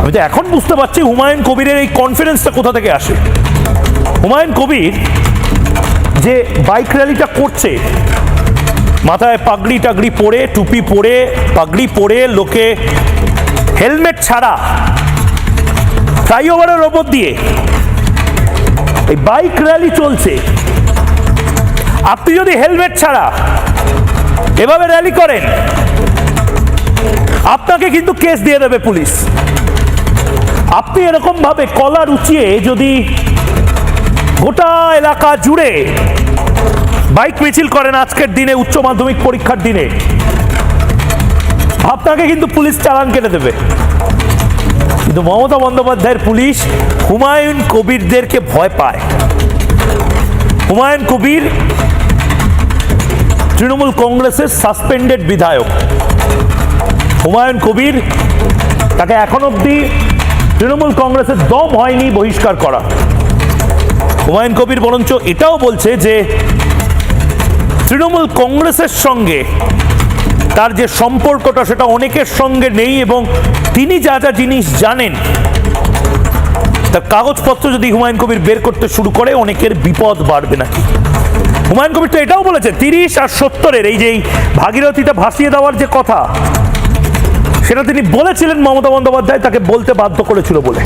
আমি তো এখন বুঝতে পারছি হুমায়ুন কবিরের এই কনফিডেন্সটা কোথা থেকে আসে। হুমায়ুন কবির যে বাইক র্যালিটা করছে, মাথায় পাগড়ি টাগড়ি পরে, টুপি পরে, পাগড়ি পরে, লোকে হেলমেট ছাড়া ফ্লাইওভারের ওপর দিয়ে এই বাইক র্যালি চলছে। আপনি যদি হেলমেট ছাড়া এভাবে র্যালি করেন, আপনাকে কিন্তু কেস দিয়ে দেবে পুলিশ। আপনি এরকম ভাবে কলার উঁচিয়ে যদি গোটা এলাকা জুড়ে বাইক মিছিল করেন আজকের দিনে, উচ্চ মাধ্যমিক পরীক্ষার দিনে, আপনাকে কিন্তু পুলিশ চালান কেটে দেবে। কিন্তু মমতা বন্দ্যোপাধ্যায়ের পুলিশ হুমায়ুন কবিরদেরকে ভয় পায়। হুমায়ুন কবির তৃণমূল কংগ্রেসের সাসপেন্ডেড বিধায়ক। হুমায়ুন কবির, তাকে এখন অব্দি তৃণমূল কংগ্রেসের দম হয়নি বহিষ্কার করা। হুমায়ুন কবির বরঞ্চ এটাও বলছে যে তৃণমূল কংগ্রেসের সঙ্গে তার যে সম্পর্কটা সেটা অনেকের সঙ্গে নেই, এবং তিনি যা যা জিনিস জানেন তার কাগজপত্র যদি হুমায়ুন কবির বের করতে শুরু করে অনেকের বিপদ বাড়বে নাকি। হুমায়ুন কবির তো এটাও বলেছে 30 আর 70-এর এই যে ভাগীরথীটা ভাসিয়ে দেওয়ার যে কথা, সেটা তিনি বলেছিলেন মমতা বন্দ্যোপাধ্যায় তাকে বলতে বাধ্য করেছিল বলে।